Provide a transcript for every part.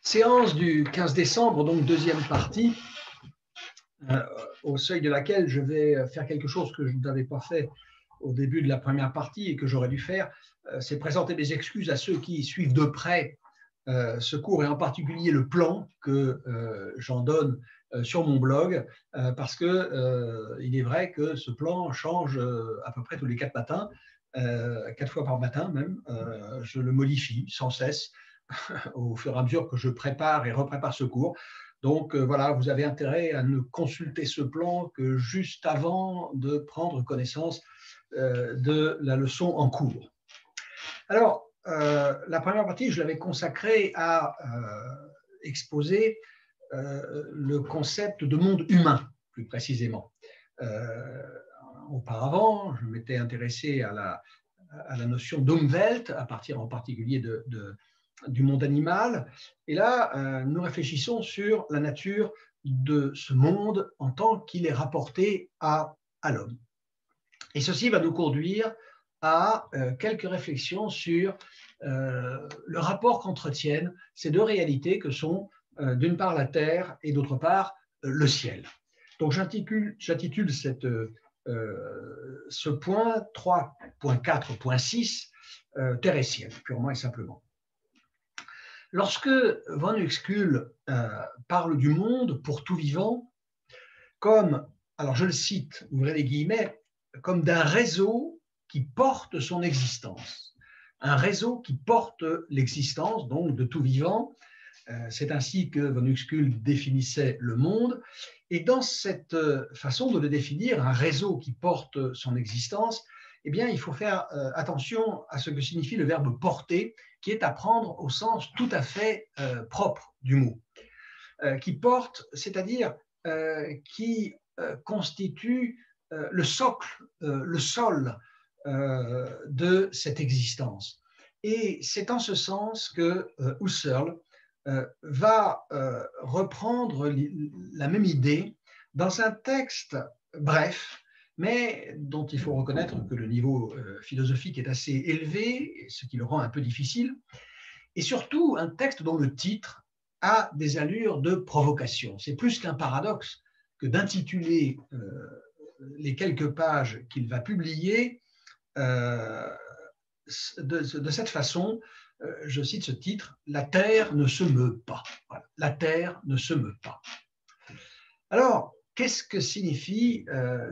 Séance du 15 décembre, donc deuxième partie, au seuil de laquelle je vais faire quelque chose que je n'avais pas fait au début de la première partie et que j'aurais dû faire, c'est présenter des excuses à ceux qui suivent de près ce cours et en particulier le plan que j'en donne sur mon blog, parce que il est vrai que ce plan change à peu près tous les 4 matins, 4 fois par matin même, je le modifie sans cesse au fur et à mesure que je prépare et reprépare ce cours. Donc voilà, vous avez intérêt à ne consulter ce plan que juste avant de prendre connaissance de la leçon en cours. Alors, la première partie, je l'avais consacrée à exposer le concept de monde humain, plus précisément. Auparavant, je m'étais intéressé à la notion d'Umwelt, à partir en particulier du monde animal. Et là, nous réfléchissons sur la nature de ce monde en tant qu'il est rapporté à l'homme. Et ceci va nous conduire à quelques réflexions sur le rapport qu'entretiennent ces deux réalités que sont d'une part la terre et d'autre part le ciel. Donc j'intitule ce point 3.4.6 terre et ciel, purement et simplement. Lorsque von Uexküll parle du monde pour tout vivant comme, alors je le cite, ouvrez les guillemets, comme d'un réseau qui porte son existence. Un réseau qui porte l'existence, donc, de tout vivant. C'est ainsi que von Uexküll définissait le monde. Et dans cette façon de le définir, un réseau qui porte son existence, eh bien, il faut faire attention à ce que signifie le verbe porter, qui est à prendre au sens tout à fait propre du mot. Qui porte, c'est-à-dire qui constitue le socle, le sol de cette existence. Et c'est en ce sens que Husserl va reprendre la même idée dans un texte bref, mais dont il faut reconnaître que le niveau philosophique est assez élevé, ce qui le rend un peu difficile, et surtout un texte dont le titre a des allures de provocation. C'est plus qu'un paradoxe que d'intituler les quelques pages qu'il va publier de cette façon. Je cite ce titre, « La terre ne se meut pas ». Voilà, la terre ne se meut pas. Alors, qu'est-ce que signifie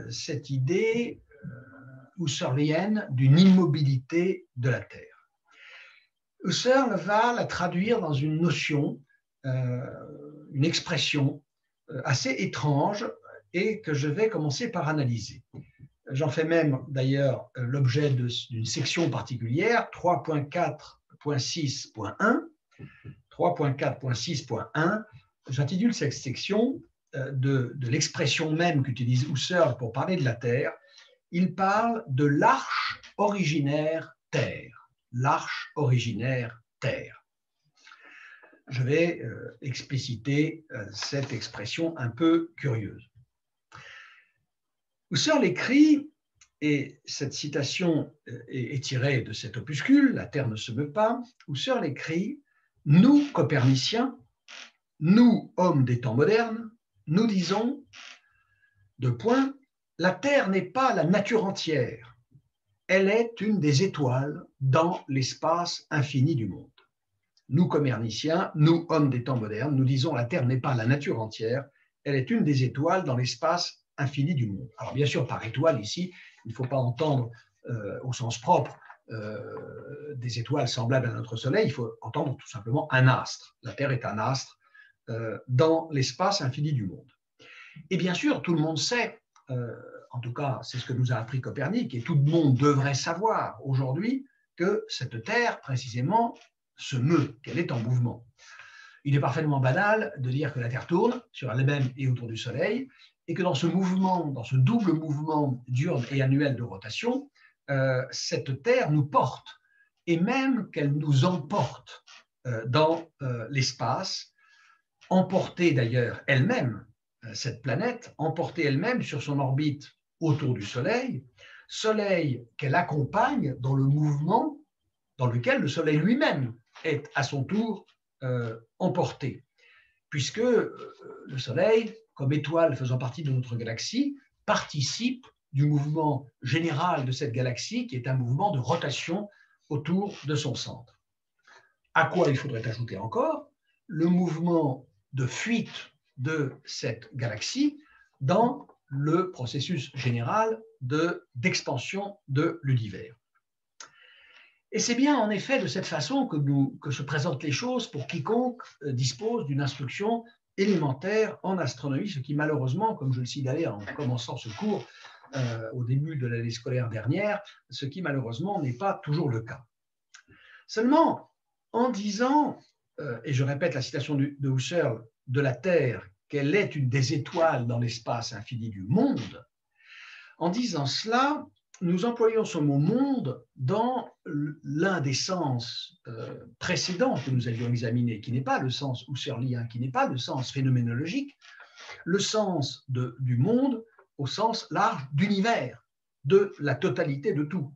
cette idée husserlienne d'une immobilité de la terre? Husserl va la traduire dans une notion, une expression assez étrange et que je vais commencer par analyser. J'en fais même d'ailleurs l'objet d'une section particulière, 3.4.6.1. 3.4.6.1, j'intitule cette section de l'expression même qu'utilise Husserl pour parler de la Terre. Il parle de l'arche originaire Terre. L'arche originaire Terre. Je vais expliciter cette expression un peu curieuse. Husserl écrit, et cette citation est tirée de cet opuscule, « La Terre ne se meut pas », Husserl écrit « Nous, coperniciens, nous, hommes des temps modernes, nous disons, la Terre n'est pas la nature entière, elle est une des étoiles dans l'espace infini du monde. Nous, coperniciens, nous, hommes des temps modernes, nous disons, la Terre n'est pas la nature entière, elle est une des étoiles dans l'espace infini du monde. » Alors bien sûr, par étoile ici, il ne faut pas entendre au sens propre des étoiles semblables à notre Soleil, il faut entendre tout simplement un astre. La Terre est un astre dans l'espace infini du monde. Et bien sûr, tout le monde sait, en tout cas c'est ce que nous a appris Copernic, et tout le monde devrait savoir aujourd'hui que cette Terre, précisément, se meut, qu'elle est en mouvement. Il est parfaitement banal de dire que la Terre tourne sur elle-même et autour du Soleil, et que dans ce mouvement, dans ce double mouvement diurne et annuel de rotation, cette Terre nous porte, et même qu'elle nous emporte dans l'espace, emportée d'ailleurs elle-même, cette planète, emportée elle-même sur son orbite autour du Soleil, Soleil qu'elle accompagne dans le mouvement dans lequel le Soleil lui-même est à son tour emporté, puisque le Soleil, comme étoile faisant partie de notre galaxie, participe du mouvement général de cette galaxie, qui est un mouvement de rotation autour de son centre. À quoi il faudrait ajouter encore le mouvement de fuite de cette galaxie dans le processus général d'expansion de l'univers. Et c'est bien en effet de cette façon que se présentent les choses pour quiconque dispose d'une instruction élémentaire en astronomie, ce qui malheureusement, comme je le signalais en commençant ce cours au début de l'année scolaire dernière, ce qui malheureusement n'est pas toujours le cas. Seulement, en disant, et je répète la citation de Husserl, de la Terre, qu'elle est une des étoiles dans l'espace infini du monde, en disant cela, nous employons ce mot « monde » dans l'un des sens précédents que nous avions examinés, qui n'est pas le sens husserlien, qui n'est pas le sens phénoménologique, le sens du monde au sens large d'univers, de la totalité de tout,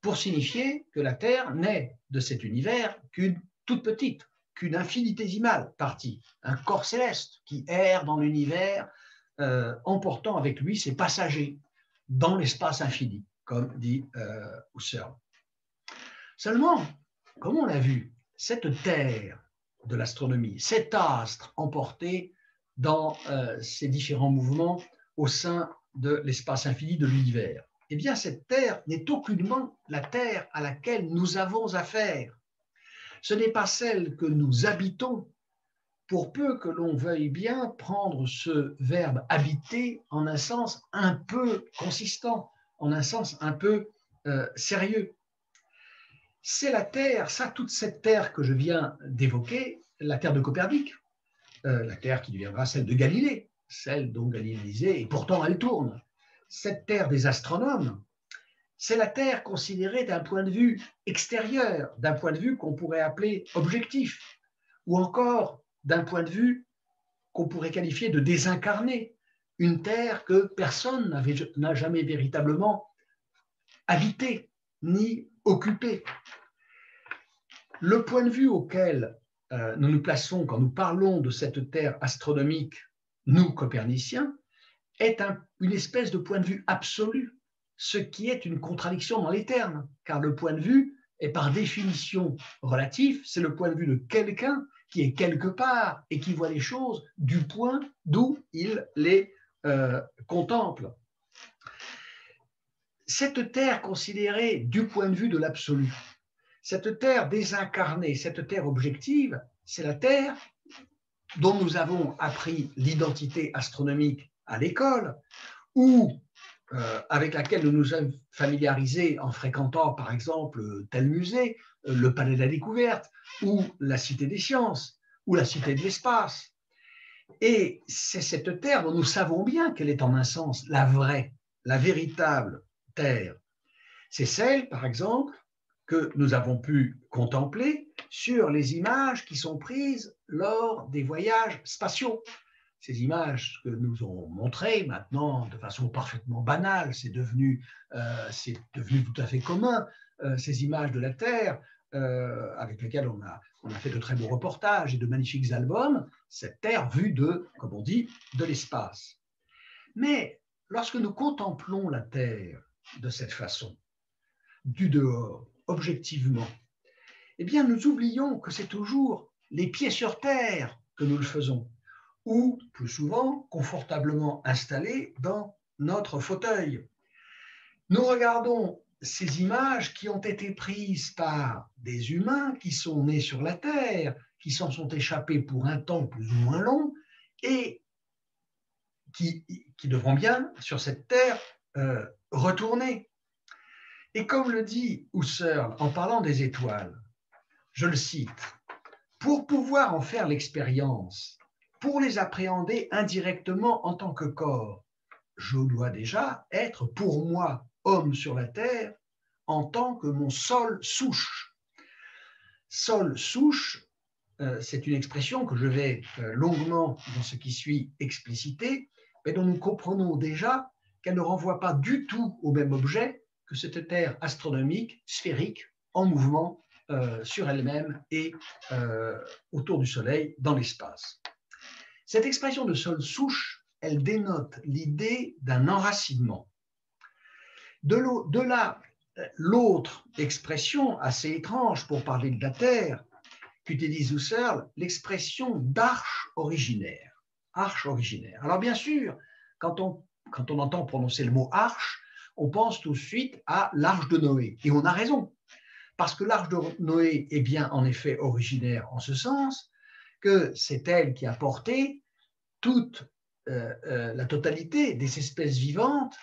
pour signifier que la Terre n'est de cet univers qu'une toute petite, qu'une infinitésimale partie, un corps céleste qui erre dans l'univers, emportant avec lui ses passagers dans l'espace infini, comme dit Husserl. Seulement, comme on l'a vu, cette Terre de l'astronomie, cet astre emporté dans ces différents mouvements au sein de l'espace infini de l'univers, eh bien cette Terre n'est aucunement la Terre à laquelle nous avons affaire. Ce n'est pas celle que nous habitons, pour peu que l'on veuille bien prendre ce verbe « habiter » en un sens un peu consistant, en un sens un peu sérieux. C'est la Terre, toute cette Terre que je viens d'évoquer, la Terre de Copernic, la Terre qui deviendra celle de Galilée, celle dont Galilée disait « et pourtant elle tourne ». Cette Terre des astronomes, c'est la Terre considérée d'un point de vue extérieur, d'un point de vue qu'on pourrait appeler objectif, ou encore d'un point de vue qu'on pourrait qualifier de désincarné, une Terre que personne n'a jamais véritablement habitée ni occupée. Le point de vue auquel nous nous plaçons quand nous parlons de cette Terre astronomique, nous, coperniciens, est une espèce de point de vue absolu, ce qui est une contradiction dans les termes, car le point de vue est par définition relatif, c'est le point de vue de quelqu'un qui est quelque part et qui voit les choses du point d'où il les contemple. Cette Terre considérée du point de vue de l'absolu, cette Terre désincarnée, cette Terre objective, c'est la Terre dont nous avons appris l'identité astronomique à l'école, ou avec laquelle nous nous sommes familiarisés en fréquentant par exemple tel musée, le Palais de la Découverte, ou la Cité des Sciences, ou la Cité de l'Espace. Et c'est cette Terre dont nous savons bien qu'elle est en un sens la vraie, la véritable Terre. C'est celle, par exemple, que nous avons pu contempler sur les images qui sont prises lors des voyages spatiaux. Ces images que nous ont montrées maintenant de façon parfaitement banale, c'est devenu tout à fait commun, ces images de la Terre avec lesquelles on a fait de très beaux reportages et de magnifiques albums, cette Terre vue comme on dit, de l'espace. Mais lorsque nous contemplons la Terre de cette façon, du dehors, objectivement, eh bien nous oublions que c'est toujours les pieds sur terre que nous le faisons, ou plus souvent confortablement installés dans notre fauteuil. Nous regardons ces images qui ont été prises par des humains qui sont nés sur la Terre, qui s'en sont échappés pour un temps plus ou moins long et qui devront bien, sur cette Terre, retourner. Et comme le dit Husserl en parlant des étoiles, je le cite, « Pour pouvoir en faire l'expérience, pour les appréhender indirectement en tant que corps, je dois déjà être pour moi, homme sur la terre, en tant que mon sol souche. » Sol souche, c'est une expression que je vais longuement, dans ce qui suit, expliciter, mais dont nous comprenons déjà qu'elle ne renvoie pas du tout au même objet que cette Terre astronomique, sphérique, en mouvement, sur elle-même et autour du Soleil dans l'espace. Cette expression de sol souche, elle dénote l'idée d'un enracinement. De là, l'autre expression assez étrange pour parler de la Terre, qu'utilise Husserl, l'expression d'arche originaire. Arche originaire. Alors bien sûr, quand on entend prononcer le mot arche, on pense tout de suite à l'arche de Noé. Et on a raison, parce que l'arche de Noé est bien en effet originaire en ce sens que c'est elle qui a porté toute la totalité des espèces vivantes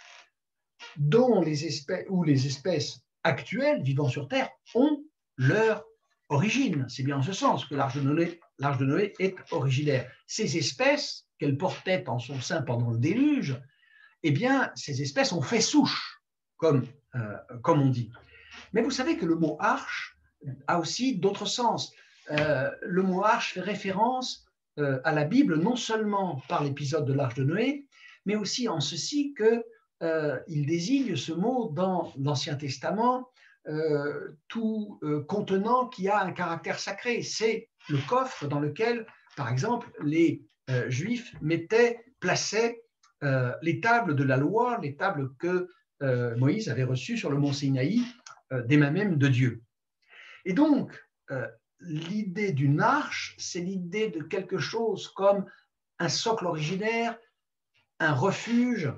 dont les espèces actuelles vivant sur Terre ont leur origine. C'est bien en ce sens que l'arche de Noé est originaire. Ces espèces qu'elle portait en son sein pendant le déluge, eh bien, ces espèces ont fait souche, comme on dit. Mais vous savez que le mot arche a aussi d'autres sens. Le mot arche fait référence à la Bible, non seulement par l'épisode de l'arche de Noé, mais aussi en ceci qu'il désigne ce mot dans l'Ancien Testament tout contenant qui a un caractère sacré. C'est le coffre dans lequel, par exemple, les Juifs plaçaient les tables de la loi, les tables que Moïse avait reçues sur le mont Sinaï des mains même de Dieu. Et donc, l'idée d'une arche, c'est l'idée de quelque chose comme un socle originaire, un refuge,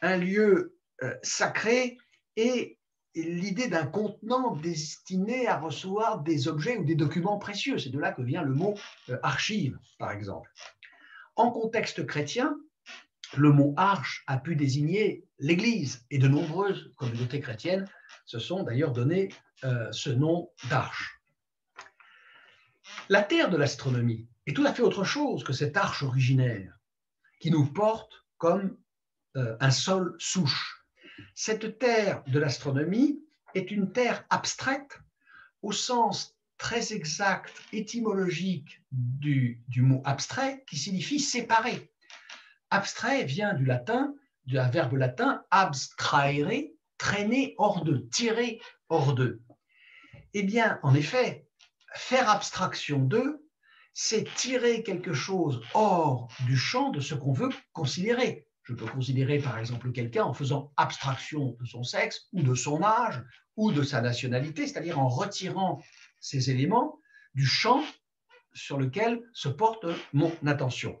un lieu sacré et l'idée d'un contenant destiné à recevoir des objets ou des documents précieux. C'est de là que vient le mot archive, par exemple. En contexte chrétien, le mot arche a pu désigner l'Église et de nombreuses communautés chrétiennes se sont d'ailleurs donné ce nom d'arche. La terre de l'astronomie est tout à fait autre chose que cette arche originaire qui nous porte comme un sol souche. Cette terre de l'astronomie est une terre abstraite au sens très exact étymologique du mot abstrait qui signifie séparer. Abstrait vient du verbe latin abstraere, traîner hors d'eux, tirer hors d'eux. Eh bien, en effet, faire abstraction d'eux, c'est tirer quelque chose hors du champ de ce qu'on veut considérer. Je peux considérer par exemple quelqu'un en faisant abstraction de son sexe ou de son âge ou de sa nationalité, c'est-à-dire en retirant ces éléments du champ sur lequel se porte mon attention.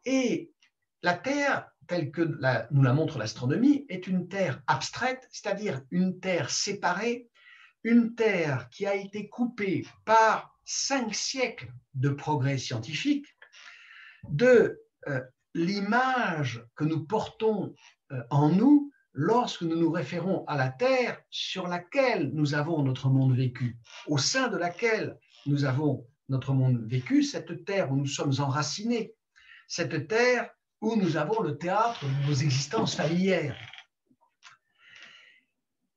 Et la Terre, telle que nous la montre l'astronomie, est une Terre abstraite, c'est-à-dire une Terre séparée, une Terre qui a été coupée par 5 siècles de progrès scientifique de l'image que nous portons en nous lorsque nous nous référons à la Terre sur laquelle nous avons notre monde vécu, au sein de laquelle nous avons notre monde vécu, cette Terre où nous sommes enracinés, cette Terre où nous avons le théâtre de nos existences familières.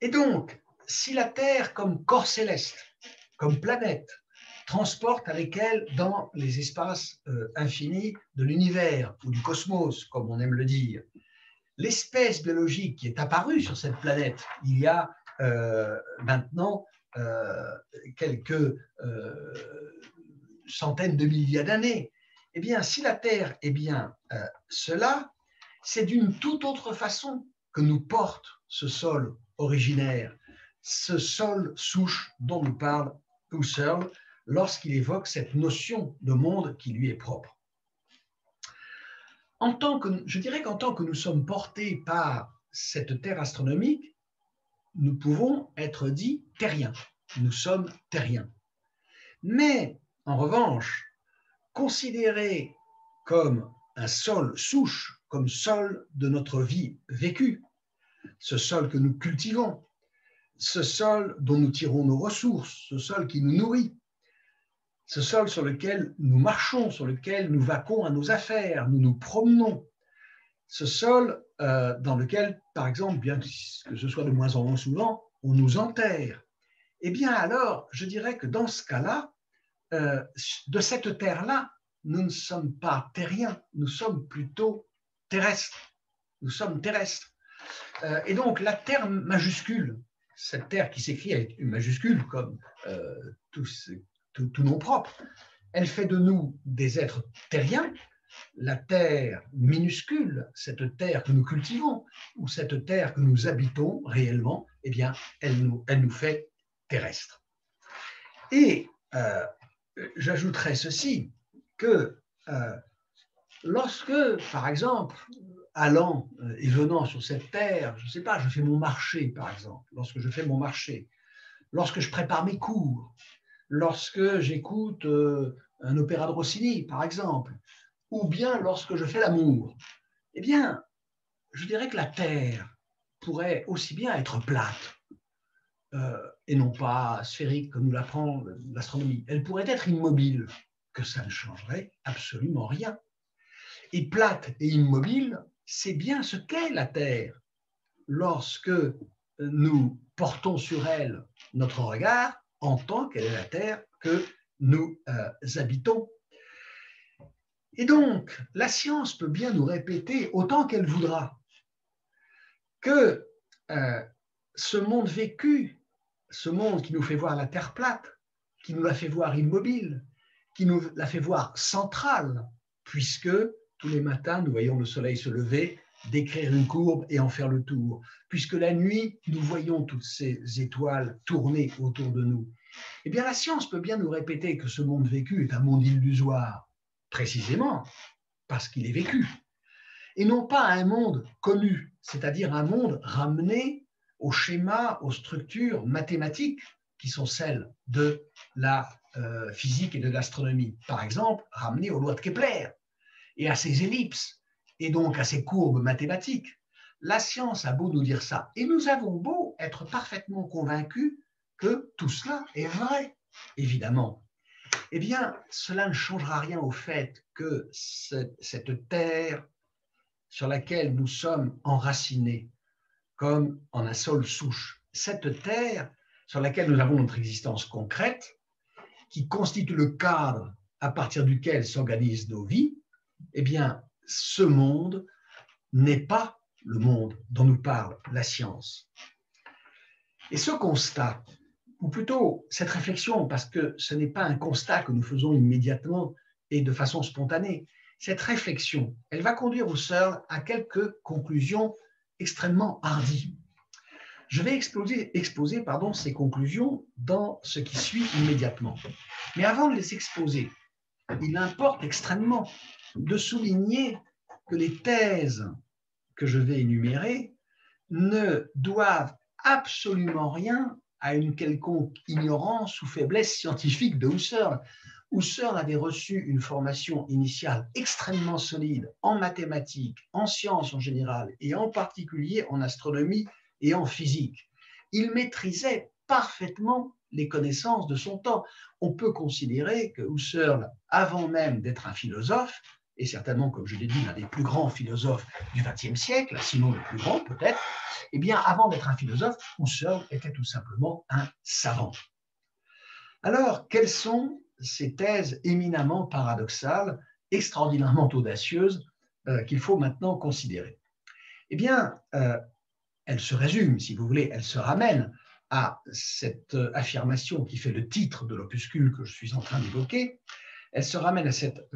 Et donc, si la Terre, comme corps céleste, comme planète, transporte avec elle dans les espaces infinis de l'univers ou du cosmos, comme on aime le dire, l'espèce biologique qui est apparue sur cette planète il y a maintenant quelques centaines de milliers d'années, eh bien, si la Terre est bien cela, c'est d'une toute autre façon que nous porte ce sol originaire, ce sol souche dont nous parle Husserl lorsqu'il évoque cette notion de monde qui lui est propre. Je dirais qu'en tant que nous sommes portés par cette terre astronomique, nous pouvons être dits terriens. Nous sommes terriens. Mais, en revanche, considérés comme un sol souche, comme sol de notre vie vécue, ce sol que nous cultivons, ce sol dont nous tirons nos ressources, ce sol qui nous nourrit, ce sol sur lequel nous marchons, sur lequel nous vaquons à nos affaires, nous nous promenons, ce sol dans lequel, par exemple, bien que ce soit de moins en moins souvent, on nous enterre, eh bien alors, je dirais que dans ce cas-là, de cette terre-là, nous ne sommes pas terriens, nous sommes plutôt terrestres. Nous sommes terrestres. Et donc, la terre majuscule, cette terre qui s'écrit avec une majuscule comme tout nom propre, elle fait de nous des êtres terriens. La terre minuscule, cette terre que nous cultivons, ou cette terre que nous habitons réellement, eh bien, elle nous fait terrestres. Et j'ajouterais ceci, que lorsque, par exemple, allant et venant sur cette terre, je ne sais pas, je fais mon marché, par exemple, lorsque je fais mon marché, lorsque je prépare mes cours, lorsque j'écoute un opéra de Rossini, par exemple, ou bien lorsque je fais l'amour, eh bien, je dirais que la Terre pourrait aussi bien être plate et non pas sphérique comme nous l'apprend l'astronomie. Elle pourrait être immobile, que ça ne changerait absolument rien. Et plate et immobile, c'est bien ce qu'est la Terre. Lorsque nous portons sur elle notre regard, en tant qu'elle est la Terre que nous habitons. Et donc, la science peut bien nous répéter autant qu'elle voudra que ce monde vécu, ce monde qui nous fait voir la Terre plate, qui nous la fait voir immobile, qui nous la fait voir centrale, puisque tous les matins, nous voyons le soleil se lever, décrire une courbe et en faire le tour, puisque la nuit, nous voyons toutes ces étoiles tourner autour de nous. Eh bien, la science peut bien nous répéter que ce monde vécu est un monde illusoire, précisément parce qu'il est vécu, et non pas un monde connu, c'est-à-dire un monde ramené aux schémas, aux structures mathématiques qui sont celles de la physique et de l'astronomie. Par exemple, ramené aux lois de Kepler et à ses ellipses, et donc à ses courbes mathématiques. La science a beau nous dire ça, et nous avons beau être parfaitement convaincus que tout cela est vrai, évidemment. Eh bien, cela ne changera rien au fait que cette terre sur laquelle nous sommes enracinés, comme en un sol souche, cette terre sur laquelle nous avons notre existence concrète, qui constitue le cadre à partir duquel s'organisent nos vies, eh bien, ce monde n'est pas le monde dont nous parle la science. Et ce constat, ou plutôt cette réflexion, parce que ce n'est pas un constat que nous faisons immédiatement et de façon spontanée, cette réflexion, elle va conduire Husserl à quelques conclusions extrêmement hardies. Je vais exposer ces conclusions dans ce qui suit immédiatement. Mais avant de les exposer, il importe extrêmement de souligner que les thèses que je vais énumérer ne doivent absolument rien à une quelconque ignorance ou faiblesse scientifique de Husserl. Husserl avait reçu une formation initiale extrêmement solide en mathématiques, en sciences en général, et en particulier en astronomie et en physique. Il maîtrisait parfaitement les connaissances de son temps. On peut considérer que Husserl, avant même d'être un philosophe, et certainement, comme je l'ai dit, l'un des plus grands philosophes du XXe siècle, sinon le plus grand peut-être, eh bien, avant d'être un philosophe, Husserl était tout simplement un savant. Alors, quelles sont ces thèses éminemment paradoxales, extraordinairement audacieuses, qu'il faut maintenant considérer? Eh bien, elles se résument, si vous voulez, elles se ramènent à cette affirmation qui fait le titre de l'opuscule que je suis en train d'évoquer. Elles se ramènent à cette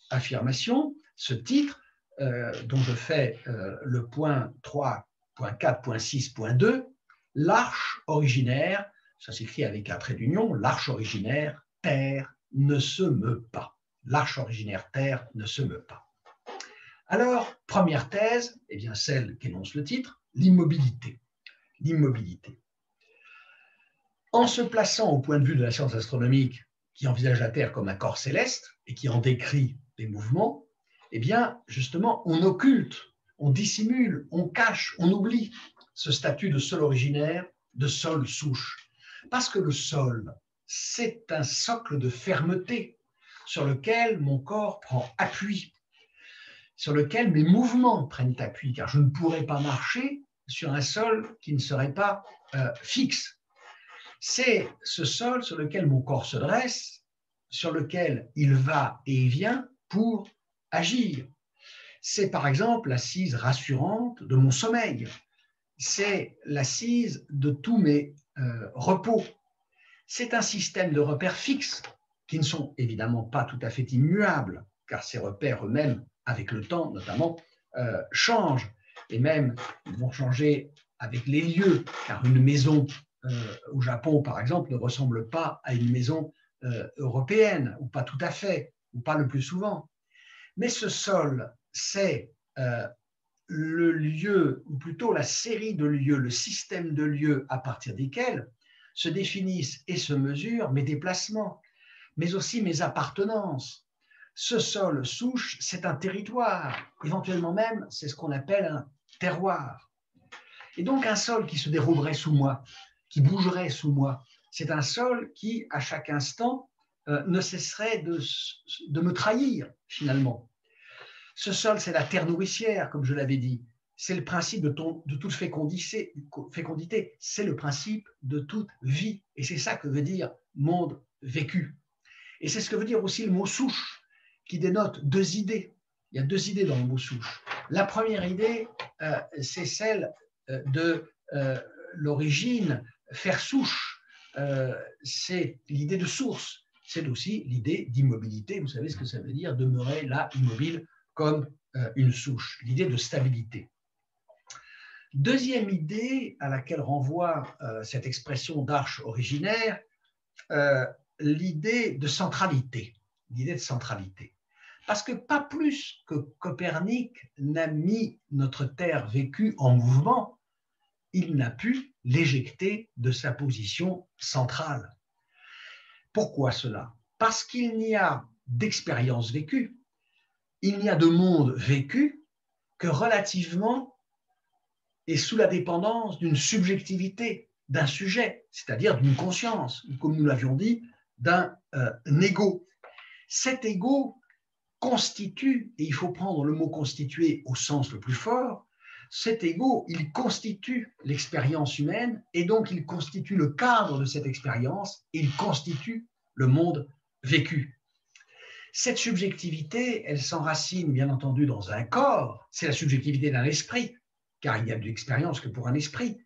affirmation, ce titre, dont je fais le point 3.4.6.2, l'arche originaire, ça s'écrit avec un trait d'union, l'arche originaire, terre, ne se meut pas. L'arche originaire, terre, ne se meut pas. Alors, première thèse, eh bien celle qu'énonce le titre, l'immobilité. L'immobilité. En se plaçant au point de vue de la science astronomique qui envisage la Terre comme un corps céleste et qui en décrit les mouvements, eh bien, justement, on occulte, on dissimule, on cache, on oublie ce statut de sol originaire, de sol souche. Parce que le sol, c'est un socle de fermeté sur lequel mon corps prend appui, sur lequel mes mouvements prennent appui, car je ne pourrais pas marcher sur un sol qui ne serait pas fixe. C'est ce sol sur lequel mon corps se dresse, sur lequel il va et vient pour agir. C'est par exemple l'assise rassurante de mon sommeil. c'est l'assise de tous mes repos. C'est un système de repères fixes qui ne sont évidemment pas tout à fait immuables, car ces repères eux-mêmes, avec le temps notamment, changent, et même ils vont changer avec les lieux, car une maison au Japon, par exemple, ne ressemble pas à une maison européenne, ou pas tout à fait, ou pas le plus souvent. Mais ce sol, c'est le lieu, ou plutôt la série de lieux, le système de lieux à partir desquels se définissent et se mesurent mes déplacements, mais aussi mes appartenances. Ce sol souche, c'est un territoire, éventuellement même, c'est ce qu'on appelle un terroir. Et donc un sol qui se déroulerait sous moi, qui bougerait sous moi, c'est un sol qui, à chaque instant, ne cesserait de me trahir, finalement. Ce sol, c'est la terre nourricière, comme je l'avais dit. C'est le principe de toute fécondité. C'est le principe de toute vie. Et c'est ça que veut dire monde vécu. Et c'est ce que veut dire aussi le mot souche, qui dénote deux idées. Il y a deux idées dans le mot souche. La première idée, c'est celle de l'origine, faire souche. C'est l'idée de source. C'est aussi l'idée d'immobilité. Vous savez ce que ça veut dire, demeurer là, immobile, comme une souche. L'idée de stabilité. Deuxième idée à laquelle renvoie cette expression d'arche originaire, l'idée de centralité. L'idée de centralité. Parce que pas plus que Copernic n'a mis notre Terre vécue en mouvement, il n'a pu l'éjecter de sa position centrale. Pourquoi cela? Parce qu'il n'y a d'expérience vécue, il n'y a de monde vécu que relativement et sous la dépendance d'une subjectivité, d'un sujet, c'est-à-dire d'une conscience, ou comme nous l'avions dit, d'un ego. Cet ego constitue, et il faut prendre le mot constituer au sens le plus fort, cet ego, il constitue l'expérience humaine et donc il constitue le cadre de cette expérience, il constitue le monde vécu. Cette subjectivité, elle s'enracine bien entendu dans un corps, c'est la subjectivité d'un esprit, car il n'y a de l'expérience que pour un esprit,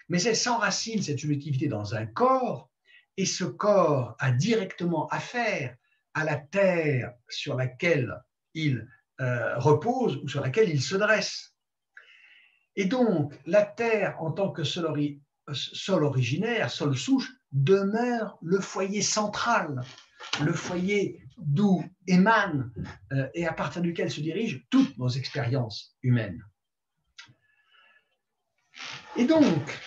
mais elle s'enracine, cette subjectivité, dans un corps, et ce corps a directement affaire à la terre sur laquelle il repose ou sur laquelle il se dresse. Et donc, la terre, en tant que sol originaire, sol souche, demeure le foyer central, le foyer d'où émanent et à partir duquel se dirigent toutes nos expériences humaines. Et donc,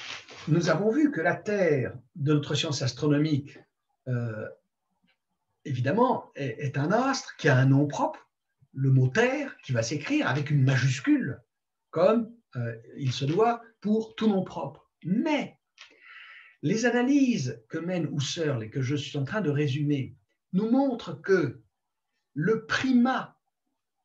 nous avons vu que la Terre de notre science astronomique, évidemment, est un astre qui a un nom propre, le mot Terre, qui va s'écrire avec une majuscule, comme il se doit pour tout nom propre. Mais les analyses que mène Husserl et que je suis en train de résumer nous montrent que le primat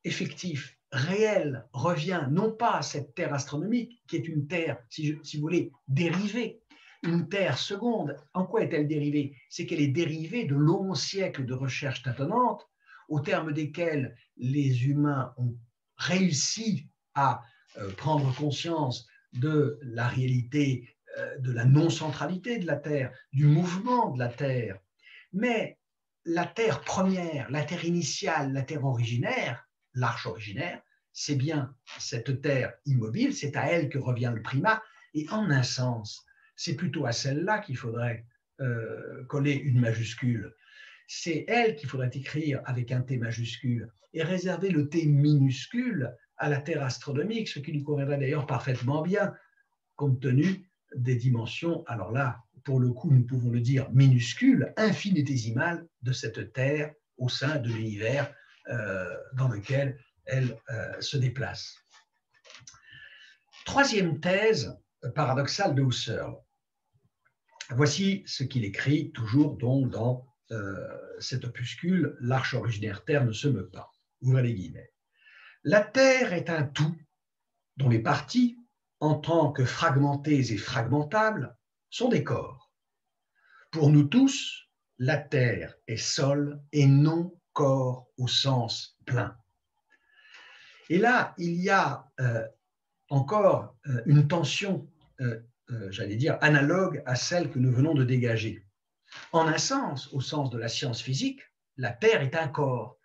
effectif, réel, revient non pas à cette Terre astronomique, qui est une Terre, si vous voulez, dérivée, une Terre seconde. En quoi est-elle dérivée? C'est qu'elle est dérivée de longs siècles de recherches tâtonnantes, au terme desquels les humains ont réussi à prendre conscience de la réalité, de la non-centralité de la Terre, du mouvement de la Terre. Mais la Terre première, la Terre initiale, la Terre originaire, l'arche originaire, c'est bien cette terre immobile, c'est à elle que revient le primat, et en un sens, c'est plutôt à celle-là qu'il faudrait coller une majuscule. C'est elle qu'il faudrait écrire avec un T majuscule et réserver le T minuscule à la terre astronomique, ce qui lui conviendrait d'ailleurs parfaitement bien, compte tenu des dimensions, alors là, pour le coup, nous pouvons le dire minuscule, infinitésimale de cette terre au sein de l'univers dans lequel elle se déplace. Troisième thèse paradoxale de Husserl. Voici ce qu'il écrit toujours donc dans cet opuscule, l'arche originaire Terre ne se meut pas. Ouvrez les guillemets. La Terre est un tout dont les parties, en tant que fragmentées et fragmentables, sont des corps. Pour nous tous, la Terre est sol et non corps au sens plein. Et là, il y a encore une tension j'allais dire, analogue à celle que nous venons de dégager. En un sens, au sens de la science physique, la Terre est un corps.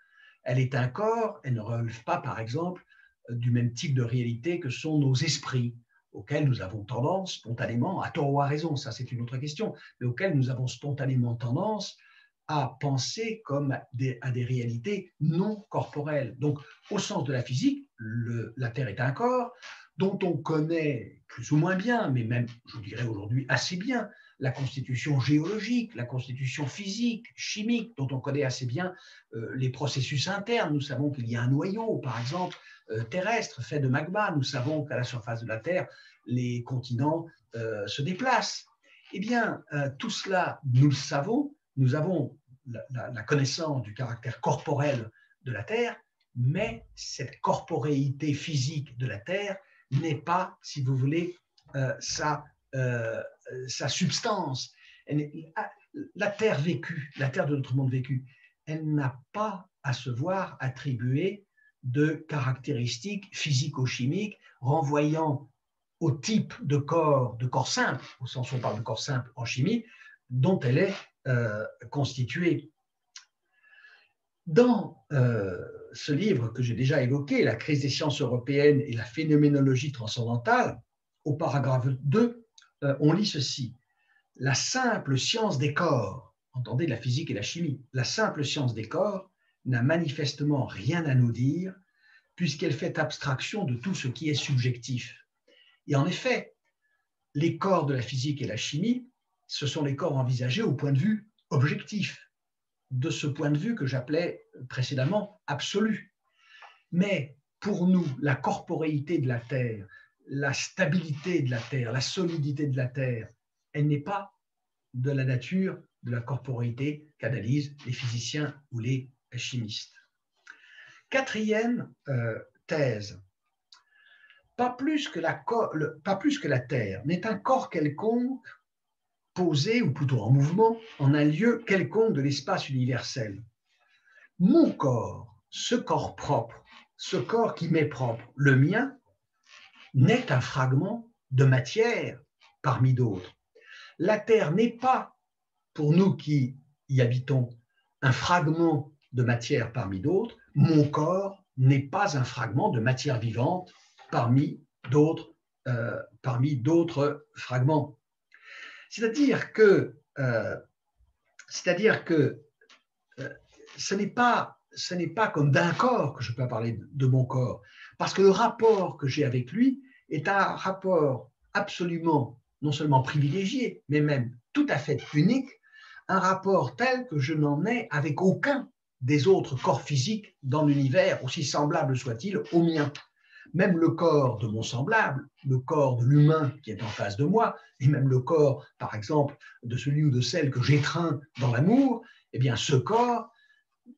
Elle est un corps, elle ne relève pas, par exemple, du même type de réalité que sont nos esprits, auxquels nous avons tendance spontanément, à tort ou à raison, ça c'est une autre question, mais auxquels nous avons spontanément tendance à penser comme à des réalités non corporelles. Donc, au sens de la physique, la Terre est un corps dont on connaît plus ou moins bien, mais même, je dirais aujourd'hui, assez bien, la constitution géologique, la constitution physique, chimique, dont on connaît assez bien les processus internes. Nous savons qu'il y a un noyau, par exemple, terrestre, fait de magma. Nous savons qu'à la surface de la Terre, les continents se déplacent. Eh bien, tout cela, nous le savons. Nous avons la connaissance du caractère corporel de la Terre, mais cette corporéité physique de la Terre n'est pas, si vous voulez, sa substance. La Terre vécue, la Terre de notre monde vécu, elle n'a pas à se voir attribuer de caractéristiques physico-chimiques renvoyant au type de corps simple, au sens où on parle de corps simple en chimie, dont elle est constituée. Dans ce livre que j'ai déjà évoqué, La crise des sciences européennes et la phénoménologie transcendantale, au paragraphe 2, on lit ceci. La simple science des corps, entendez la physique et la chimie, la simple science des corps n'a manifestement rien à nous dire puisqu'elle fait abstraction de tout ce qui est subjectif. Et en effet, les corps de la physique et la chimie, ce sont les corps envisagés au point de vue objectif, de ce point de vue que j'appelais précédemment absolu. Mais pour nous, la corporéité de la Terre, la stabilité de la Terre, la solidité de la Terre, elle n'est pas de la nature de la corporéité qu'analysent les physiciens ou les chimistes. Quatrième thèse. Pas plus que la Terre n'est un corps quelconque posé, ou plutôt en mouvement, en un lieu quelconque de l'espace universel. Mon corps, ce corps propre, ce corps qui m'est propre, le mien, n'est un fragment de matière parmi d'autres. La Terre n'est pas, pour nous qui y habitons, un fragment de matière parmi d'autres. Mon corps n'est pas un fragment de matière vivante parmi d'autres fragments. C'est-à-dire que ce n'est pas comme d'un corps que je peux parler de mon corps, parce que le rapport que j'ai avec lui est un rapport absolument, non seulement privilégié, mais même tout à fait unique, un rapport tel que je n'en ai avec aucun des autres corps physiques dans l'univers, aussi semblable soit-il au mien. Même le corps de mon semblable, le corps de l'humain qui est en face de moi, et même le corps, par exemple, de celui ou de celle que j'étreins dans l'amour, eh bien ce corps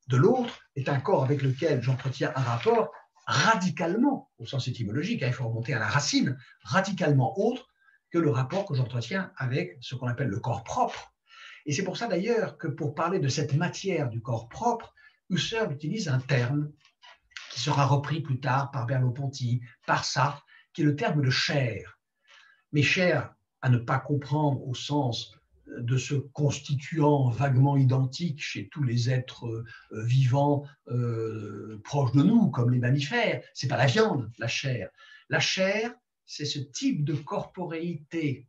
de l'autre est un corps avec lequel j'entretiens un rapport radicalement, au sens étymologique, il faut remonter à la racine, radicalement autre que le rapport que j'entretiens avec ce qu'on appelle le corps propre. Et c'est pour ça d'ailleurs que pour parler de cette matière du corps propre, Husserl utilise un terme qui sera repris plus tard par Merleau-Ponty, par Sartre, qui est le terme de chair. Mais chair, à ne pas comprendre au sens de ce constituant vaguement identique chez tous les êtres vivants proches de nous, comme les mammifères. Ce n'est pas la viande, la chair. La chair, c'est ce type de corporéité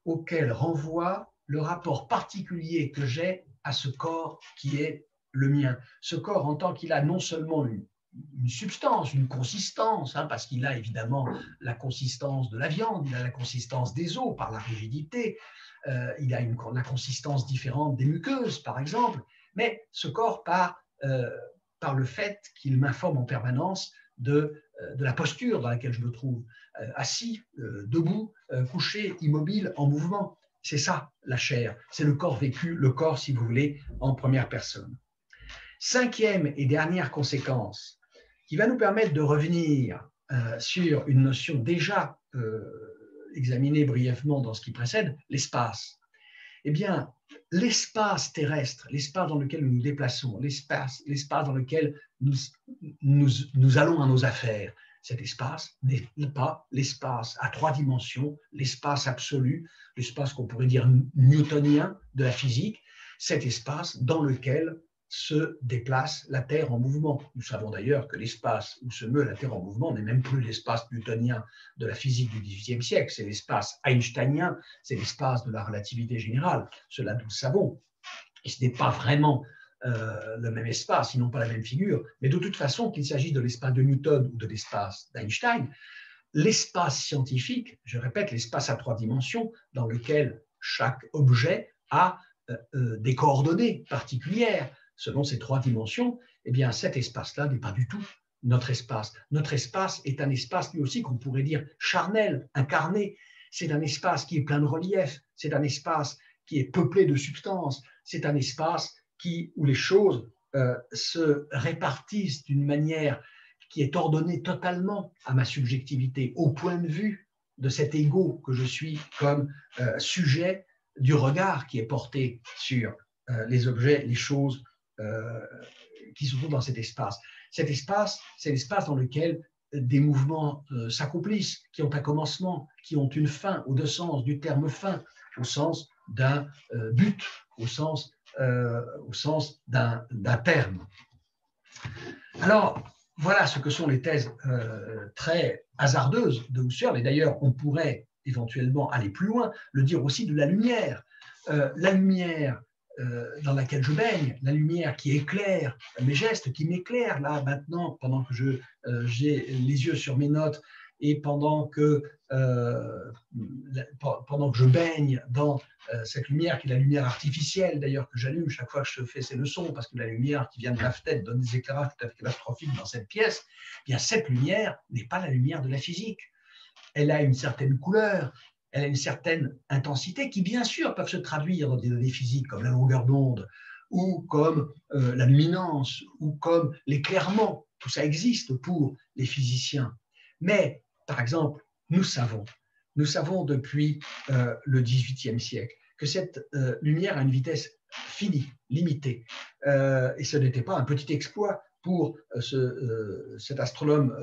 auquel renvoie le rapport particulier que j'ai à ce corps qui est le mien. Ce corps en tant qu'il a non seulement une substance, une consistance, parce qu'il a évidemment la consistance de la viande, il a la consistance des os par la rigidité, il a la consistance différente des muqueuses, par exemple, mais ce corps par le fait qu'il m'informe en permanence de la posture dans laquelle je me trouve, assis, debout, couché, immobile, en mouvement. C'est ça, la chair. C'est le corps vécu, le corps, si vous voulez, en première personne. Cinquième et dernière conséquence, qui va nous permettre de revenir sur une notion déjà examinée brièvement dans ce qui précède, l'espace. Eh bien, l'espace terrestre, l'espace dans lequel nous nous déplaçons, l'espace dans lequel nous allons à nos affaires, Cet espace n'est pas l'espace à 3 dimensions, l'espace absolu, l'espace qu'on pourrait dire newtonien de la physique, cet espace dans lequel se déplace la Terre en mouvement. Nous savons d'ailleurs que l'espace où se meut la Terre en mouvement n'est même plus l'espace newtonien de la physique du XVIIIe siècle, c'est l'espace einsteinien, c'est l'espace de la relativité générale. Cela, nous le savons. Et ce n'est pas vraiment le même espace, ils n'ont pas la même figure, mais de toute façon, qu'il s'agisse de l'espace de Newton ou de l'espace d'Einstein, l'espace scientifique, je répète, l'espace à 3 dimensions, dans lequel chaque objet a des coordonnées particulières selon ces 3 dimensions, eh bien cet espace-là n'est pas du tout notre espace. Notre espace est un espace lui aussi qu'on pourrait dire charnel, incarné. C'est un espace qui est plein de relief, c'est un espace qui est peuplé de substances, c'est un espace où les choses se répartissent d'une manière qui est ordonnée totalement à ma subjectivité, au point de vue de cet ego que je suis comme sujet du regard qui est porté sur les objets, les choses qui se trouvent dans cet espace. Cet espace, c'est l'espace dans lequel des mouvements s'accomplissent, qui ont un commencement, qui ont une fin, au deux sens du terme fin, au sens d'un but, au sens d'un terme. Alors, voilà ce que sont les thèses très hasardeuses de Husserl, et d'ailleurs, on pourrait éventuellement aller plus loin, le dire aussi de la lumière. La lumière dans laquelle je baigne, la lumière qui éclaire mes gestes, qui m'éclaire là maintenant, pendant que j'ai les yeux sur mes notes et pendant que je baigne dans cette lumière qui est la lumière artificielle d'ailleurs que j'allume chaque fois que je fais ces leçons, parce que la lumière qui vient de ma fenêtre donne des éclairages tout à fait catastrophiques dans cette pièce, eh bien cette lumière n'est pas la lumière de la physique. Elle a une certaine couleur, elle a une certaine intensité qui bien sûr peuvent se traduire dans des données physiques comme la longueur d'onde ou comme la luminance ou comme l'éclairement. Tout ça existe pour les physiciens. Mais par exemple, nous savons depuis le XVIIIe siècle que cette lumière a une vitesse finie, limitée. Et ce n'était pas un petit exploit pour cet astronome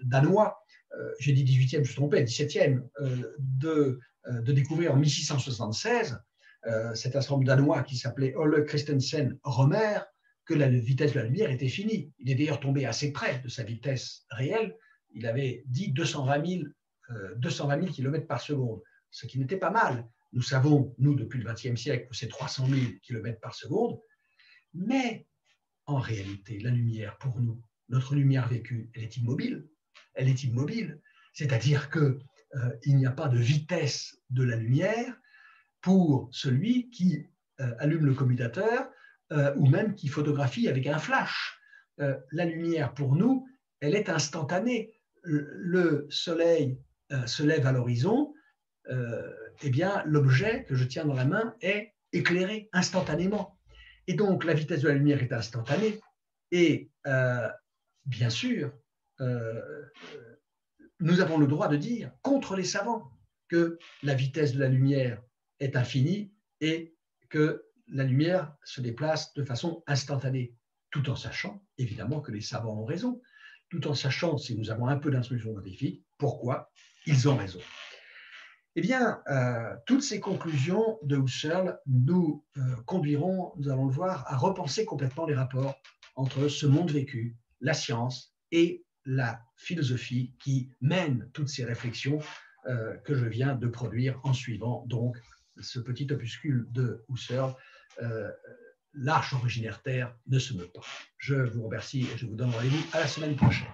danois, j'ai dit 18e, je me suis trompé, 17e, de découvrir en 1676 cet astronome danois qui s'appelait Ole Christensen Romer, que la vitesse de la lumière était finie. Il est d'ailleurs tombé assez près de sa vitesse réelle. Il avait dit 220 000 km par seconde, ce qui n'était pas mal. Nous savons, nous, depuis le XXe siècle, que c'est 300 000 km par seconde, mais en réalité, la lumière, pour nous, notre lumière vécue, elle est immobile. Elle est immobile, c'est-à-dire qu'il n'y a pas de vitesse de la lumière pour celui qui allume le commutateur ou même qui photographie avec un flash. La lumière, pour nous, elle est instantanée. Le soleil se lève à l'horizon, eh bien, l'objet que je tiens dans la main est éclairé instantanément. Et donc, la vitesse de la lumière est instantanée. Et bien sûr, nous avons le droit de dire, contre les savants, que la vitesse de la lumière est infinie et que la lumière se déplace de façon instantanée, tout en sachant, évidemment, que les savants ont raison, tout en sachant, si nous avons un peu d'instruction scientifique, pourquoi ils ont raison. Eh bien, toutes ces conclusions de Husserl nous conduiront, nous allons le voir, à repenser complètement les rapports entre ce monde vécu, la science et la philosophie qui mène toutes ces réflexions que je viens de produire en suivant donc ce petit opuscule de Husserl, L'arche originaire Terre ne se meut pas. Je vous remercie et je vous donne rendez-vous à la semaine prochaine.